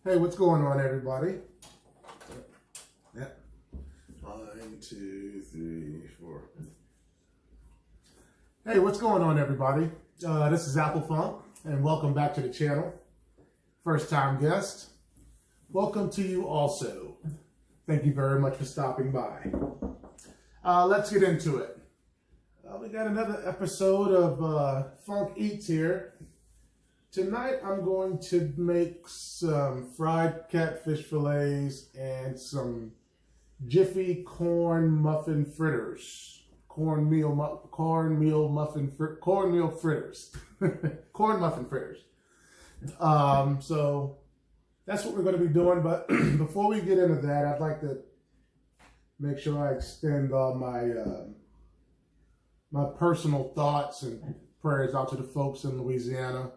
Hey, what's going on, everybody? Yeah. 1, 2, 3, 4. Hey, what's going on, everybody? This is AppleFUNk, and welcome back to the channel. First-time guest, welcome to you also. Thank you very much for stopping by. Let's get into it. We got another episode of Funk Eats here. Tonight I'm going to make some fried catfish fillets and some Jiffy corn muffin fritters. Cornmeal fritters. Corn muffin fritters. So that's what we're going to be doing. But before we get into that, I'd like to make sure I extend all my my personal thoughts and prayers out to the folks in Louisiana.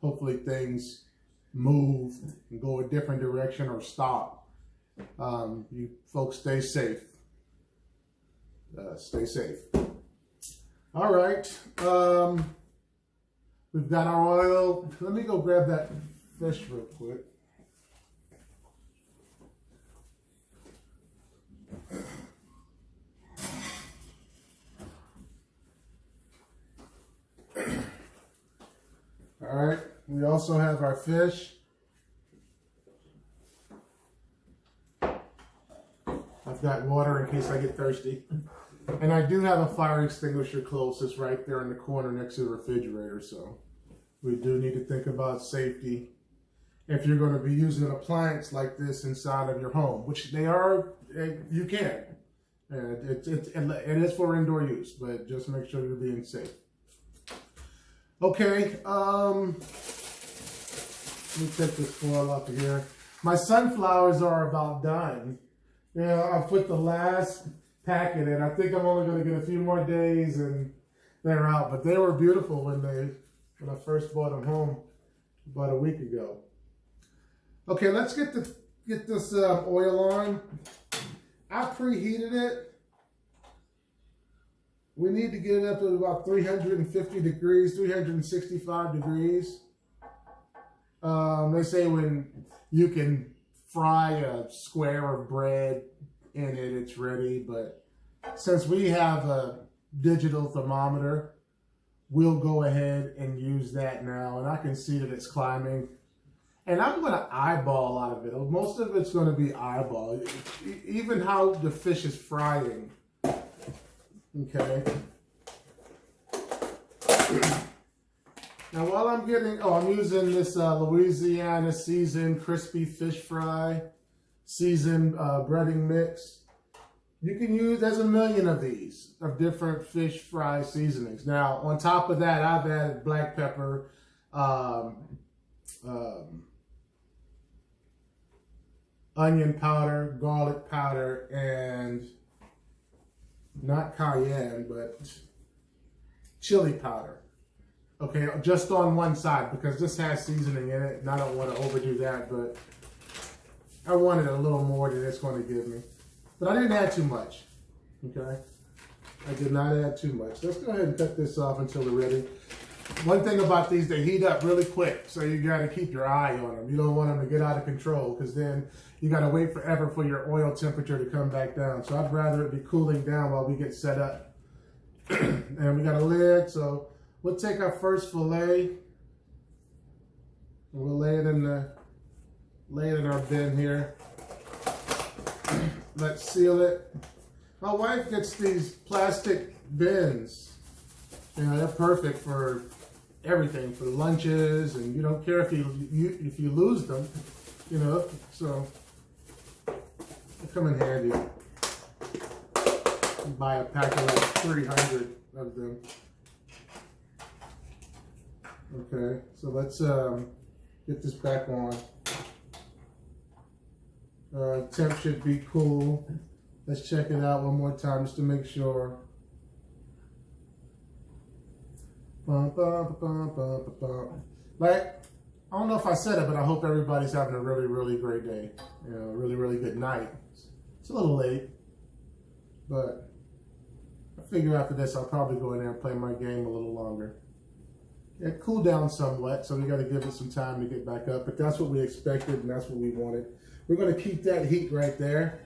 Hopefully things move and go a different direction or stop. You folks stay safe. Stay safe. All right. We've got our oil. Let me go grab that fish real quick. All right, we also have our fish. I've got water in case I get thirsty. And I do have a fire extinguisher closest right there in the corner next to the refrigerator, so we do need to think about safety if you're going to be using an appliance like this inside of your home, which they are, you can. It is for indoor use, but just make sure you're being safe. Okay, let me take this foil up here. My sunflowers are about done. You know, I put the last packet in. I think I'm only going to get a few more days and they're out. But they were beautiful when I first brought them home about a week ago. Okay, let's get this oil on. I preheated it. We need to get it up to about 350 degrees, 365 degrees. They say when you can fry a square of bread in it, it's ready. But since we have a digital thermometer, we'll go ahead and use that now. And I can see that it's climbing. And I'm going to eyeball a lot of it. Most of it's going to be eyeball. Even how the fish is frying. Okay. Now while I'm I'm using this Louisiana seasoned crispy fish fry, seasoned breading mix. You can use, there's a million of these, of different fish fry seasonings. Now on top of that, I've added black pepper, onion powder, garlic powder, and not cayenne, but chili powder. Okay, just on one side because this has seasoning in it and I don't want to overdo that, but I wanted a little more than it's going to give me. But I didn't add too much, okay? I did not add too much. Let's go ahead and cut this off until we're ready. One thing about these, they heat up really quick, so you got to keep your eye on them. You don't want them to get out of control because then you got to wait forever for your oil temperature to come back down. So I'd rather it be cooling down while we get set up. And we got a lid, so we'll take our first fillet and we'll lay it in our bin here. Let's seal it. My wife gets these plastic bins. You know, they're perfect for everything, for lunches, and you don't care if you lose them, you know, so they come in handy. You buy a pack of like 300 of them. Okay, so let's get this back on. Temp should be cool. Let's check it out one more time just to make sure. Like, I don't know if I said it, but I hope everybody's having a really, really great day. You know, a really, really good night. It's a little late, but I figure after this I'll probably go in there and play my game a little longer. It cooled down somewhat, so we got to give it some time to get back up. But that's what we expected, and that's what we wanted. We're going to keep that heat right there.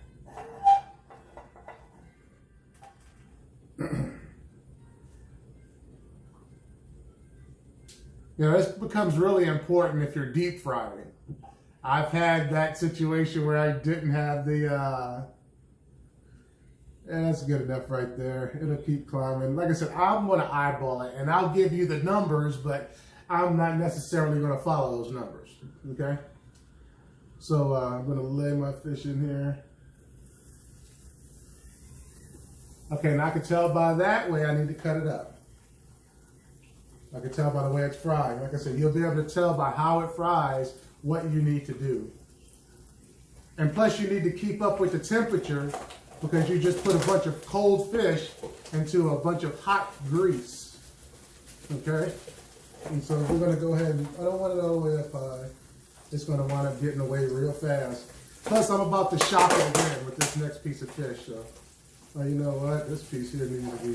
You know, this becomes really important if you're deep frying. I've had that situation where I didn't have the, that's good enough right there. It'll keep climbing. Like I said, I'm going to eyeball it, and I'll give you the numbers, but I'm not necessarily going to follow those numbers, okay? So I'm going to lay my fish in here. Okay, and I can tell by that way I need to cut it up. I can tell by the way it's fried. Like I said, you'll be able to tell by how it fries what you need to do. And plus you need to keep up with the temperature because you just put a bunch of cold fish into a bunch of hot grease. Okay? And so we're going to go ahead and, I don't want it all the way up high. It's going to wind up getting away real fast. Plus I'm about to shock it again with this next piece of fish. So, well, you know what? This piece here needs to be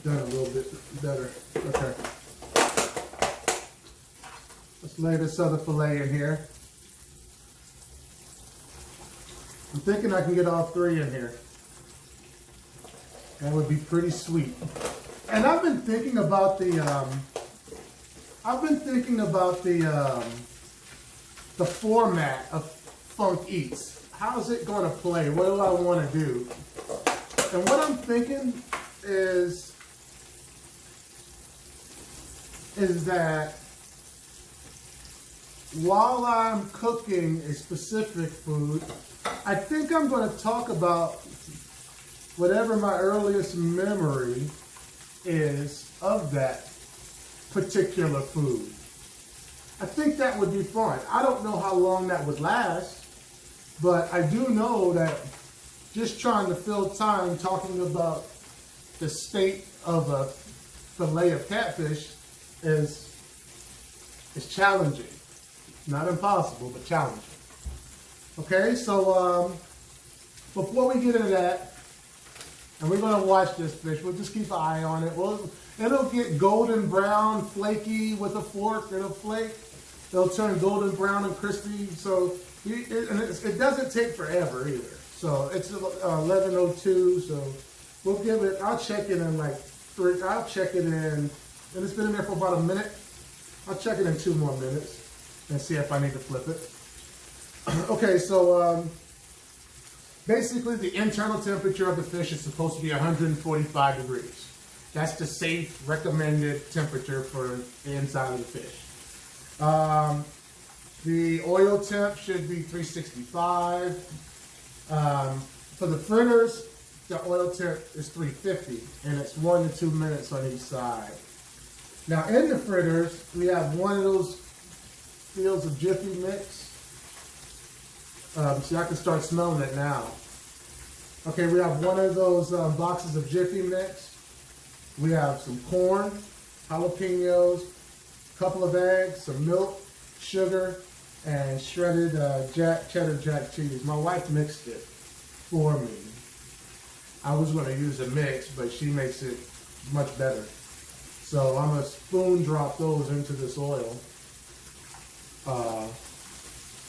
done a little bit better. Okay. Let's lay this other fillet in here. I'm thinking I can get all three in here. That would be pretty sweet. And I've been thinking about the format of Funk Eats. How's it going to play? What do I want to do? And what I'm thinking is that while I'm cooking a specific food, I think I'm going to talk about whatever my earliest memory is of that particular food. I think that would be fun. I don't know how long that would last, but I do know that just trying to fill time talking about the state of a fillet of catfish is challenging. Not impossible, but challenging. Okay, so before we get into that, and we're going to watch this fish, we'll just keep an eye on it. It'll get golden brown, flaky with a fork. It'll flake. It'll turn golden brown and crispy. So it doesn't take forever either. So it's 11:02. So we'll give it. I'll check it in like three. I'll check it in, and it's been in there for about a minute. I'll check it in 2 more minutes and see if I need to flip it. Okay, so basically the internal temperature of the fish is supposed to be 145 degrees. That's the safe recommended temperature for the inside of the fish. The oil temp should be 365. For the fritters, the oil temp is 350, and it's 1 to 2 minutes on each side. Now in the fritters, we have one of those fields of Jiffy mix. See, I can start smelling it now. Okay, we have one of those boxes of Jiffy mix. We have some corn, jalapenos, a couple of eggs, some milk, sugar, and shredded cheddar jack cheese. My wife mixed it for me. I was going to use a mix, but she makes it much better. So I'm going to spoon drop those into this oil.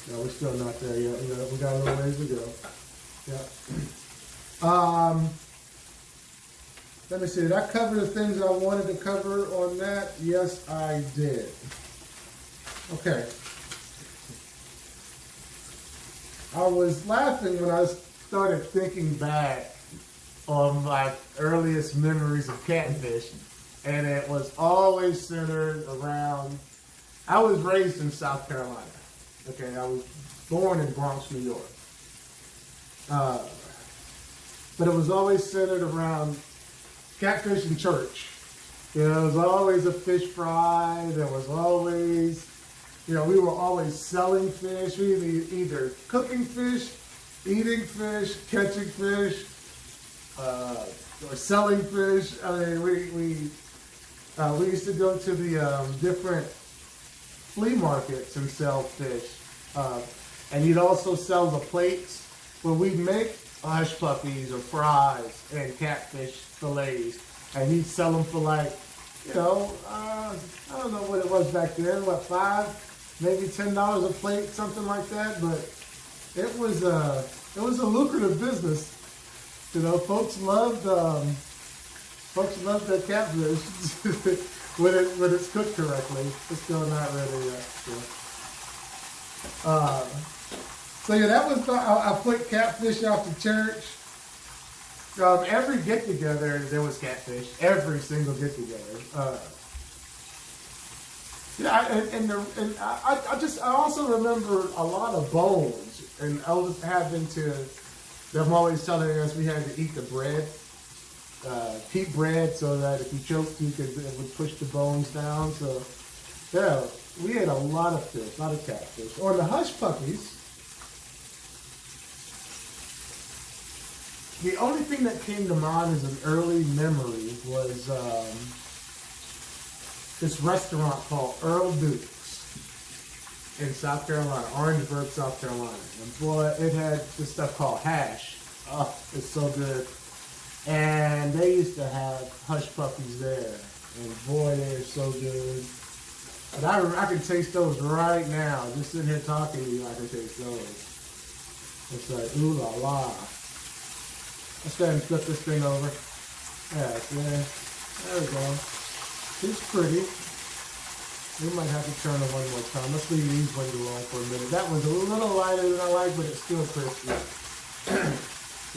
No, we're still not there yet. We got a little ways to go. Yeah. Let me see. Did I cover the things that I wanted to cover on that? Yes, I did. Okay. I was laughing when I started thinking back on my earliest memories of catfish, and it was always centered around. I was raised in South Carolina. Okay, I was born in Bronx, New York. But it was always centered around catfish and church. You know, there was always a fish fry. There was always, we were always selling fish. We were either cooking fish, eating fish, catching fish, or selling fish. I mean, we used to go to the different flea markets and sell fish. And you'd also sell the plates where we'd make hush puppies or fries and catfish fillets. And you'd sell them for like you know, I don't know what it was back then, what, $5, maybe $10 a plate, something like that, but it was a lucrative business. You know, folks loved their catfish when it's cooked correctly. It's still not ready yet. So yeah, that was I put catfish out to church. Every get together there was catfish. Every single get together. I also remember a lot of bones, and I was having to. Them always telling us we had to eat the bread, keep bread, so that if you choked, it would push the bones down. So yeah, we ate a lot of fish, a lot of catfish. Or the hush puppies. The only thing that came to mind as an early memory was this restaurant called Earl Duke's in South Carolina, Orangeburg, South Carolina. And boy, it had this stuff called hash. Oh, it's so good. And they used to have hush puppies there. And boy, they're so good. But I can taste those right now. Just sitting here talking to you, I can taste those. It's like, ooh la la. Let's go ahead and flip this thing over. Yeah, see there? There we go. It's pretty. We might have to turn it one more time. Let's leave these ones alone for a minute. That one's a little lighter than I like, but it's still crispy.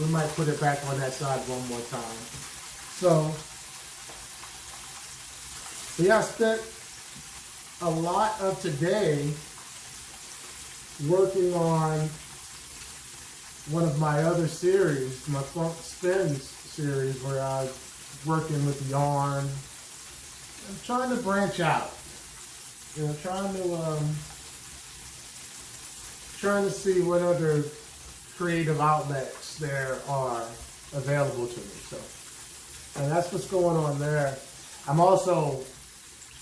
We might put it back on that side one more time. So yeah, I spent a lot of today working on one of my other series, my Funk Spins series, where I was working with yarn. I'm trying to branch out. You know, trying to see what other creative outlets there are available to me. So, and that's what's going on there. I'm also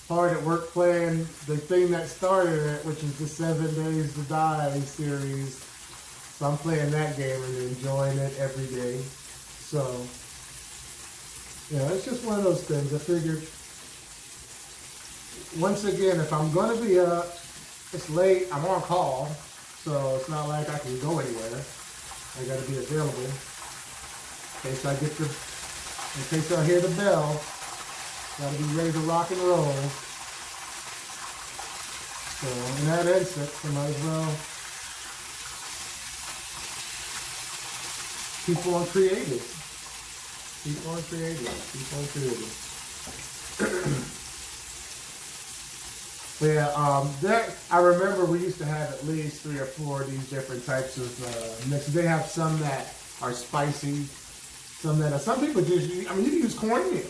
hard at work playing the thing that started it, which is the 7 Days to Die series. So I'm playing that game and enjoying it every day. So, you know, it's just one of those things. I figured, once again, if I'm going to be up, it's late, I'm on call, so it's not like I can go anywhere. I got to be available in case I hear the bell. Got to be ready to rock and roll. So in that instance, I might as well keep on creating. Keep on creating. Keep on creating. Yeah, I remember we used to have at least 3 or 4 of these different types of mixes. They have some that are spicy, some that are, some people just use, I mean, you can use cornmeal.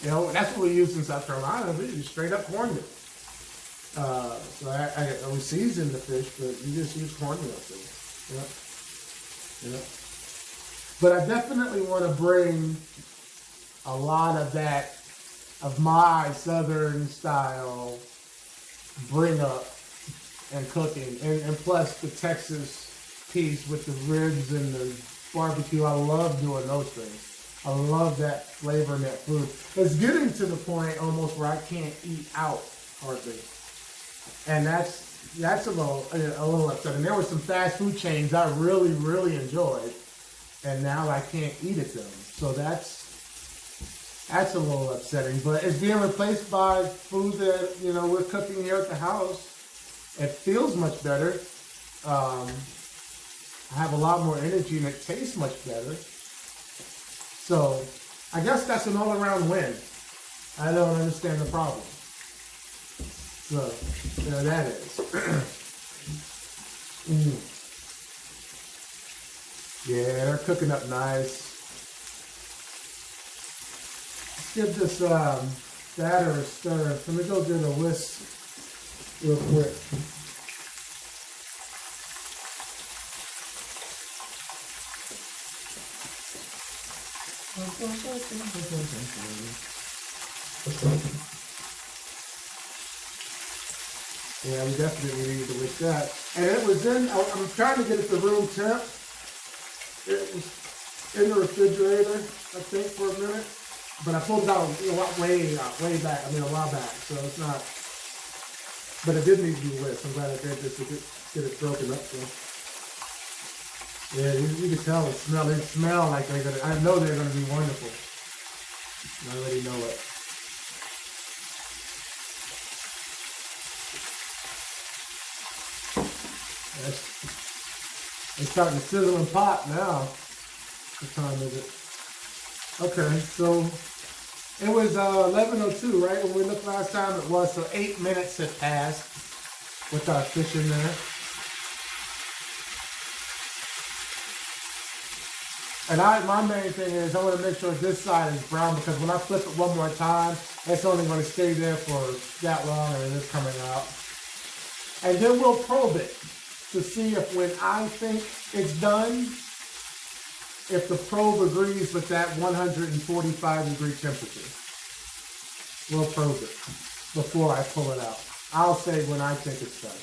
You know, that's what we use in South Carolina. We use straight up cornmeal. So I would season the fish, but you just use cornmeal too. Yeah. Yeah. But I definitely want to bring a lot of that, of my Southern style bring up and cooking, and plus the Texas piece with the ribs and the barbecue. I love doing those things. I love that flavor in that food. It's getting to the point almost where I can't eat out hardly, and that's a little upsetting. There were some fast food chains I really, really enjoyed, and now I can't eat at them. So that's a little upsetting, but it's being replaced by food that, you know, we're cooking here at the house. It feels much better. I have a lot more energy and it tastes much better. So I guess that's an all-around win. I don't understand the problem. So there that is. Yeah, they're cooking up nice. Give this batter a stir. Let me go get a whisk real quick. Yeah, we definitely need to whisk that. And it was I'm trying to get it to room temp. It was in the refrigerator, I think, for a minute. but I pulled it out way back. I mean, a while back. So it's not. But it did need to be whisked. I'm glad I did this to get it broken up. So yeah, you can tell the smell. They smell like they're gonna. I know they're gonna be wonderful. I already know it. It's starting to sizzle and pop now. What time is it? Okay, so it was 11:02, right? When we looked last time, it was. So 8 minutes had passed with our fish in there. And my main thing is I want to make sure this side is brown, because when I flip it one more time, it's only going to stay there for that long, and it's coming out. And then we'll probe it to see if, when I think it's done, if the probe agrees with that 145-degree temperature. We'll probe it before I pull it out. I'll say when I think it's done.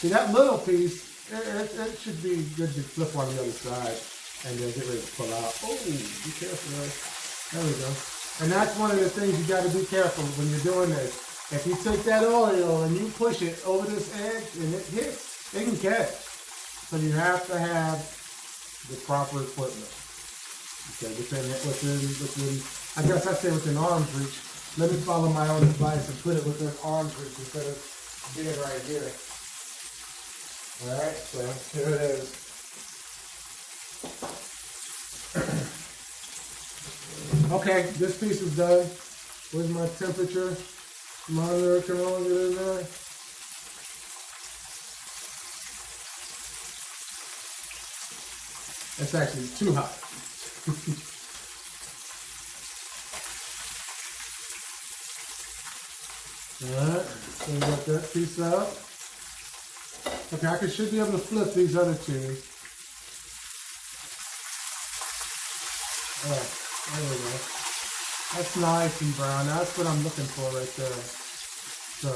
See, that little piece, it should be good to flip on the other side and then get ready to pull out. Oh, be careful there. There we go. And that's one of the things you got to be careful when you're doing this. If you take that oil and you push it over this edge and it hits, it can catch. So you have to have the proper equipment. Okay, within, I guess I say within arm's reach. Let me follow my own advice and put it within arm's reach instead of being right here. Alright, so here it is. Okay, this piece is done. Where's my temperature monitor? Come on, get in there. It's actually too hot. Alright, so we got that piece out. Okay, I should be able to flip these other two. Oh, there we go. That's nice and brown. That's what I'm looking for right there. So,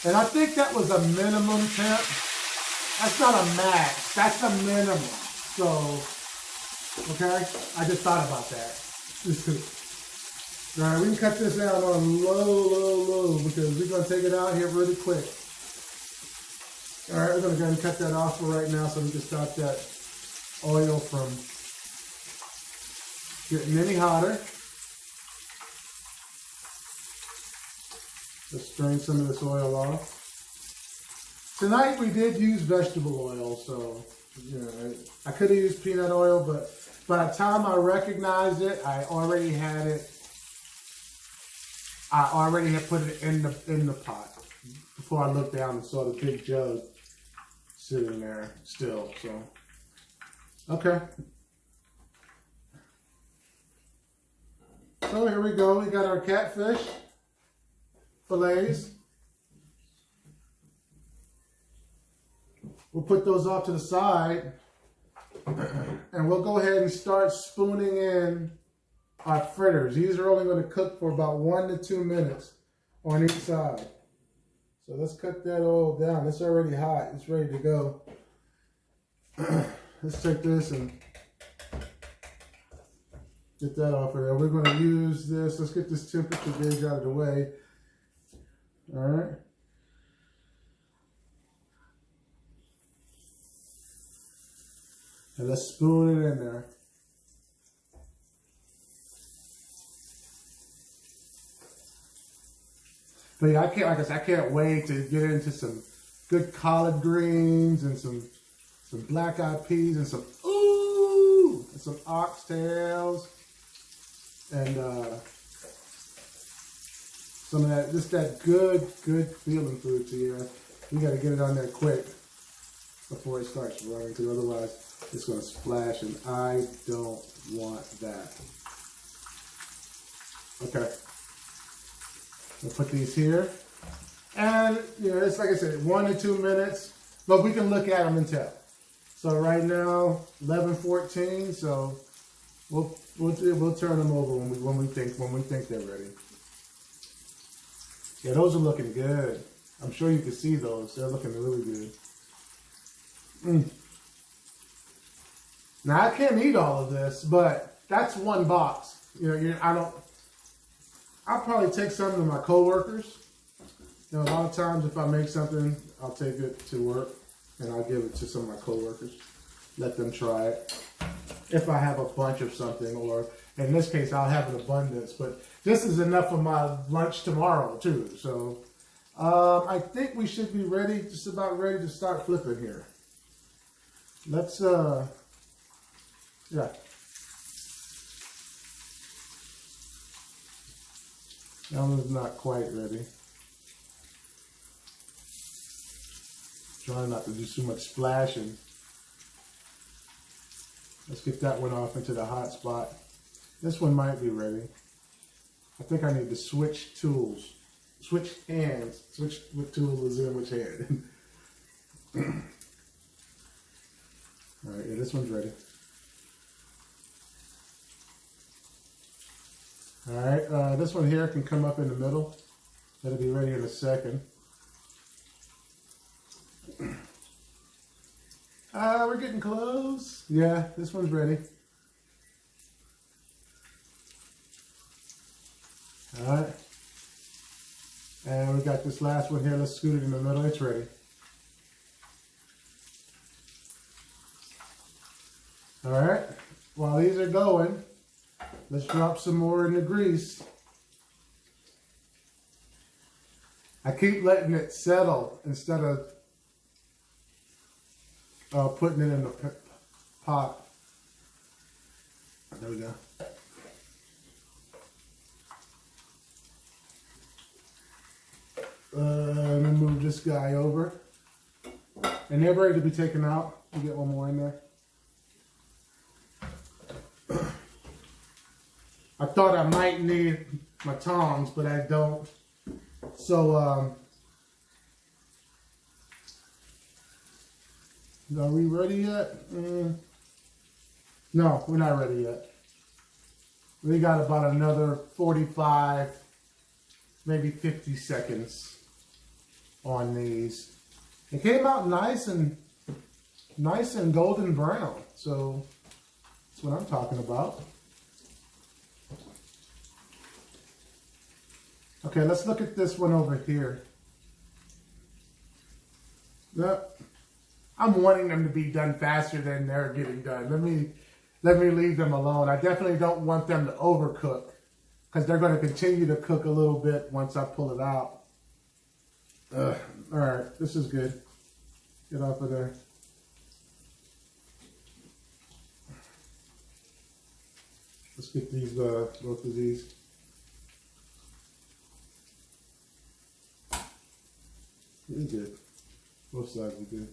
and I think that was a minimum temp. That's not a max. That's a minimum. So, okay, I just thought about that. All right, we can cut this down on low, because we're going to take it out here really quick. All right, we're going to go ahead and cut that off for right now so we can stop that oil from getting any hotter. Let's strain some of this oil off. Tonight we did use vegetable oil, so you know, I could have used peanut oil, but by the time I recognized it, I already had it. I already had put it in the pot before I looked down and saw the big jug sitting there still. So, okay. So here we go. We got our catfish fillets. We'll put those off to the side, and we'll go ahead and start spooning in our fritters. These are only going to cook for about 1 to 2 minutes on each side. So let's cut that oil down. It's already hot. It's ready to go. Let's take this and get that off of there. We're going to use this. Let's get this temperature gauge out of the way. All right. And let's spoon it in there. But yeah, I can't wait to get into some good collard greens and some black-eyed peas and some oxtails and some of that, just that good feeling food to you. You got to get it on there quick before it starts running, because otherwise it's going to splash, and I don't want that. Okay. We'll put these here. And, you know, it's like I said, 1 to 2 minutes, but we can look at them and tell. So right now, 11:14, so we'll turn them over when we think they're ready. Yeah, those are looking good. I'm sure you can see those. They're looking really good. Now I can't eat all of this, but that's one box. I'll probably take some to my coworkers. A lot of times if I make something, I'll take it to work and I'll give it to some of my coworkers. Let them try it. If I have a bunch of something, or in this case, I'll have an abundance. But this is enough for my lunch tomorrow too. So I think we should be ready, just about ready to start flipping here. Let's, yeah. That one's not quite ready. Trying not to do too much splashing. Let's get that one off into the hot spot. This one might be ready. I think I need to switch tools. Switch hands. Switch what tool is in which hand. Alright, yeah, this one's ready. Alright, this one here can come up in the middle. That'll be ready in a second. We're getting close. Yeah, this one's ready. Alright. And we got this last one here. Let's scoot it in the middle. It's ready. Alright. While these are going, let's drop some more in the grease. I keep letting it settle instead of putting it in the pot. There we go. Let me move this guy over. And they're ready to be taken out. We'll get one more in there. I thought I might need my tongs, but I don't. So, are we ready yet? No, we're not ready yet. We got about another 45, maybe 50 seconds on these. It came out nice and golden brown. So that's what I'm talking about. Okay, let's look at this one over here. Yep. I'm wanting them to be done faster than they're getting done. Let me leave them alone. I definitely don't want them to overcook because they're going to continue to cook a little bit once I pull it out. All right, this is good. Get off of there. Let's get these, both of these. It's good. Both sides are good.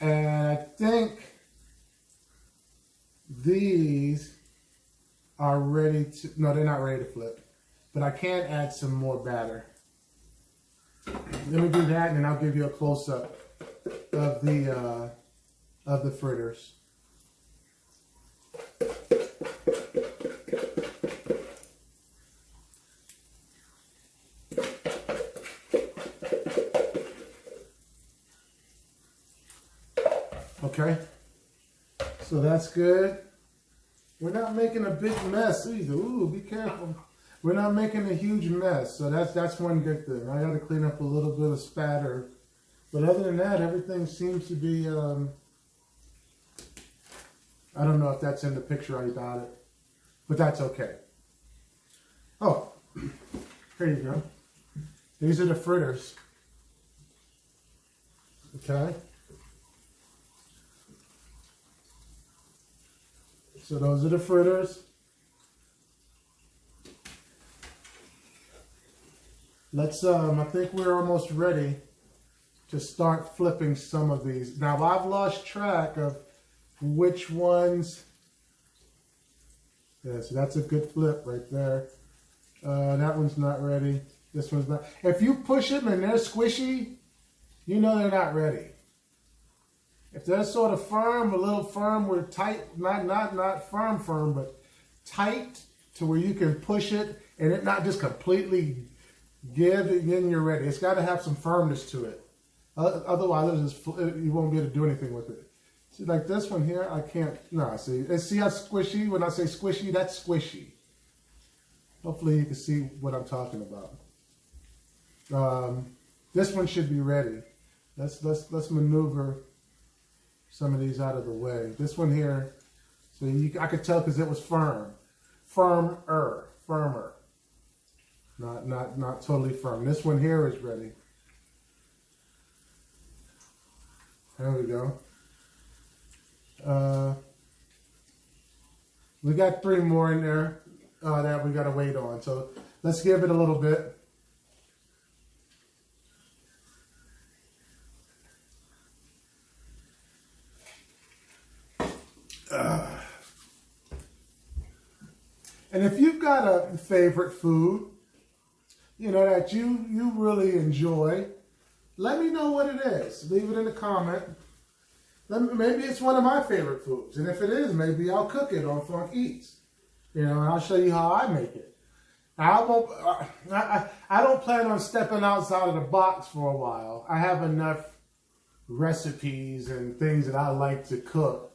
And I think these are ready to, no, they're not ready to flip, but I can add some more batter. Let me do that and then I'll give you a close-up of the fritters. Okay, so that's good. We're not making a big mess either. Ooh, be careful. We're not making a huge mess, so that's one good thing. I got to clean up a little bit of spatter, but other than that, everything seems to be. I don't know if that's in the picture I got it, but that's okay. Oh, here you go. These are the fritters. Okay. So those are the fritters. Let's, I think we're almost ready to start flipping some of these. Now I've lost track of which ones. Yeah, so that's a good flip right there. That one's not ready. This one's not. If you push them and they're squishy, you know they're not ready. If they're sort of firm, a little firm, we're tight, not firm, but tight to where you can push it and it not just completely Give it, then you're ready. It's got to have some firmness to it. Otherwise, you won't be able to do anything with it. See, like this one here, I can't. No, see how squishy? When I say squishy, that's squishy. Hopefully, you can see what I'm talking about. This one should be ready. Let's maneuver some of these out of the way. This one here, so I could tell because it was firm, firmer. Not totally firm. This one here is ready. There we go. We got 3 more in there that we got to wait on. So let's give it a little bit. And if you've got a favorite food, you know, that you really enjoy, let me know what it is. Leave it in the comment. Maybe it's one of my favorite foods. And if it is, maybe I'll cook it on Funk Eats. You know, and I'll show you how I make it. I don't plan on stepping outside of the box for a while. I have enough recipes and things that I like to cook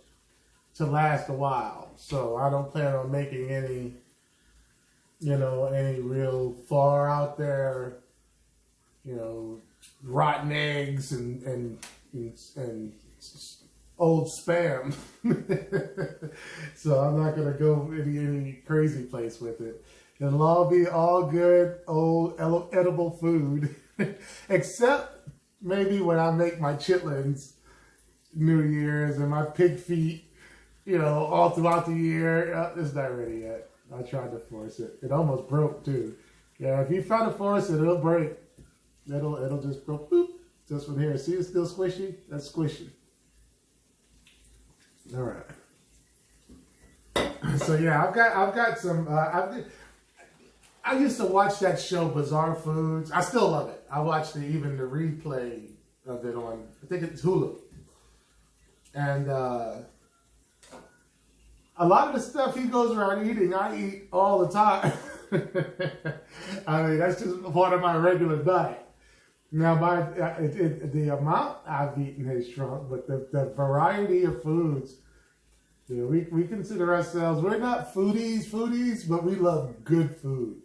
to last a while. So I don't plan on making any, you know, any real far out there, you know, rotten eggs and old spam. So I'm not going to go any crazy place with it. It'll all be all good, old, edible food. Except maybe when I make my chitlins New Year's and my pig feet, you know, all throughout the year. It's not ready yet. I tried to force it. It almost broke too. Yeah, if you try to force it, it'll break. It'll just go boop. This one here. See, it's still squishy. That's squishy. All right. So yeah, I've got some. I used to watch that show, Bizarre Foods. I still love it. I watched even the replay of it on, I think it's Hulu. And a lot of the stuff he goes around eating, I eat all the time. I mean, that's just part of my regular diet. Now, the amount I've eaten has shrunk, but the variety of foods, you know, we consider ourselves, we're not foodies, but we love good food.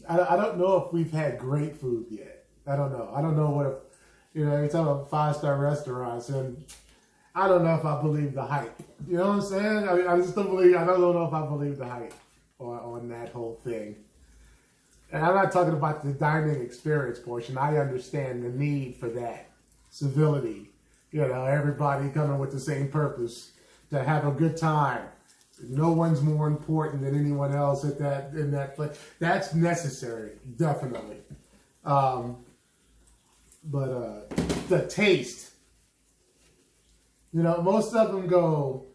I don't know if we've had great food yet. I don't know. I don't know what if, you know, you talk about 5-star restaurants, and I don't know if I believe the hype. You know what I'm saying? I mean, I just don't believe, I don't know if I believe the hype on that whole thing. And I'm not talking about the dining experience portion. I understand the need for that. Civility. You know, everybody coming with the same purpose, to have a good time. No one's more important than anyone else in that place. That's necessary, definitely. But the taste. You know, most of them go,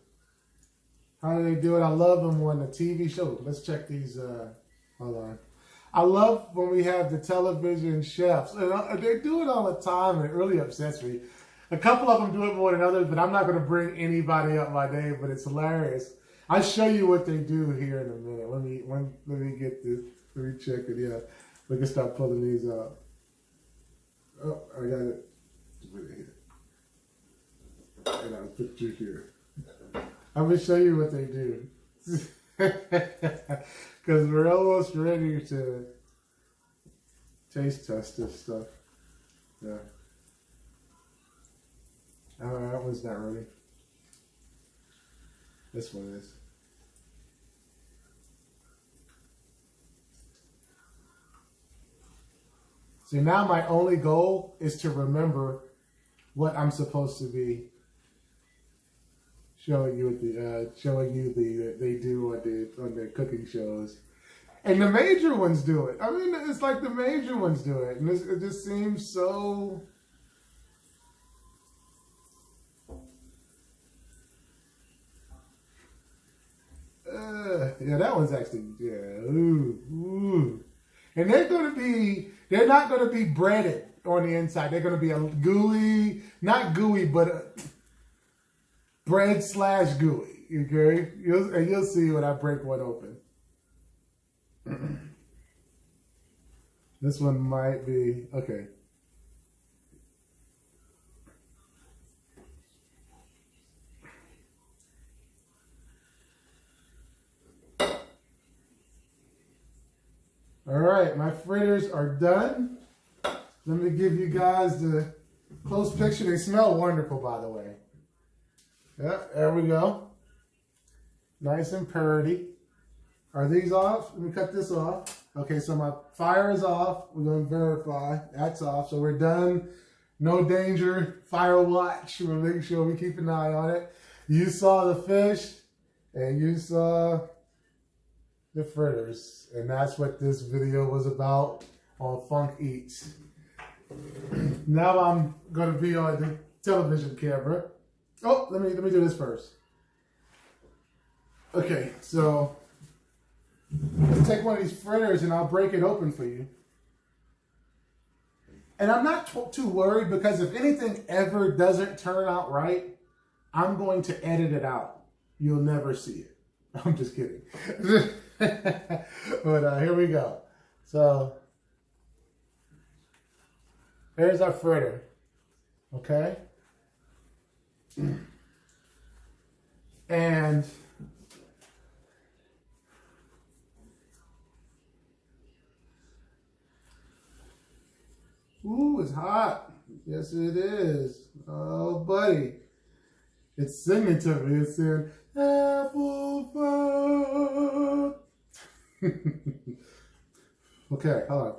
how do they do it? I love them on the TV show. Let's check these. Hold on. I love when we have the television chefs. And they do it all the time, and it really upsets me. A couple of them do it more than others, but I'm not going to bring anybody up by name, but it's hilarious. I'll show you what they do here in a minute. Let me get this. Let me check it. Yeah, we can start pulling these out. Oh, I got it. And I'll put you here. I'm going to show you what they do. Because we're almost ready to taste test this stuff. Yeah. Oh, that one's not ready. This one is. See, now my only goal is to remember what I'm supposed to be showing you they do on the cooking shows, and the major ones do it. I mean, it's like the major ones do it, and it just seems so. Yeah, that one's actually, yeah, ooh. And they're not going to be breaded on the inside. They're going to be a gooey, not gooey, but bread / gooey, okay? You'll see when I break one open. This one might be, okay. All right, my fritters are done. Let me give you guys the close picture. They smell wonderful, by the way. Yeah, there we go. Nice and purdy. Are these off? Let me cut this off. Okay, so my fire is off. We're going to verify. That's off. So we're done. No danger. Fire watch. We'll make sure we keep an eye on it. You saw the fish and you saw the fritters. And that's what this video was about on Funk Eats. Now I'm going to be on the television camera. Oh, let me do this first. Okay, so let's take one of these fritters and I'll break it open for you. And I'm not too worried because if anything ever doesn't turn out right, I'm going to edit it out. You'll never see it. I'm just kidding. But here we go. So here's our fritter. Okay? And ooh, it's hot. Yes, it is. Oh, buddy. It's singing to me. It's saying, AppleFUNk. Okay, hold on.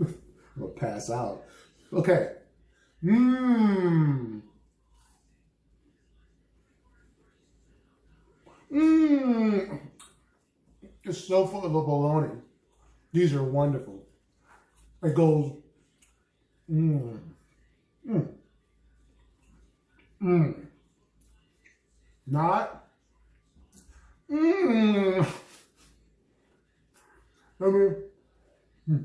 I'm gonna pass out. Okay. Mmm. Mmm. It's so full of a bologna. These are wonderful. It goes. Mmm. Mmm. Mmm. Not. Mmm. I mean. Mm.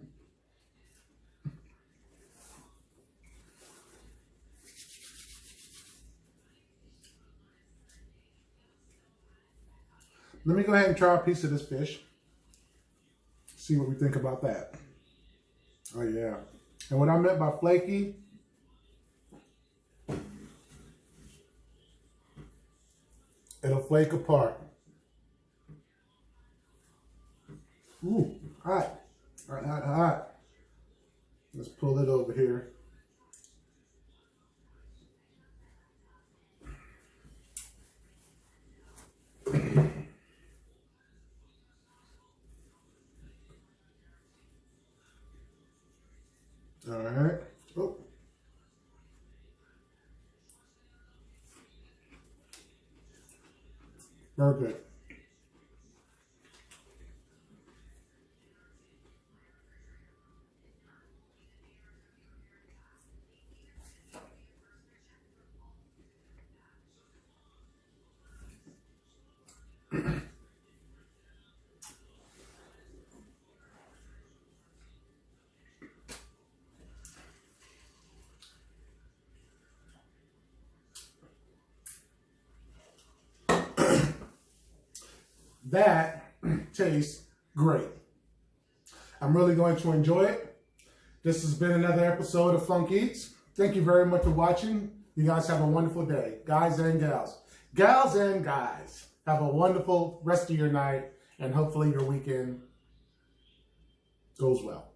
Let me go ahead and try a piece of this fish. See what we think about that. Oh yeah. And what I meant by flaky, it'll flake apart. Ooh, hot. Hot, hot, hot. Let's pull it over here. All right. Oh. Very good. That tastes great. I'm really going to enjoy it. This has been another episode of Funk Eats. Thank you very much for watching. You guys have a wonderful day. Guys and gals. Gals and guys. Have a wonderful rest of your night and hopefully your weekend goes well.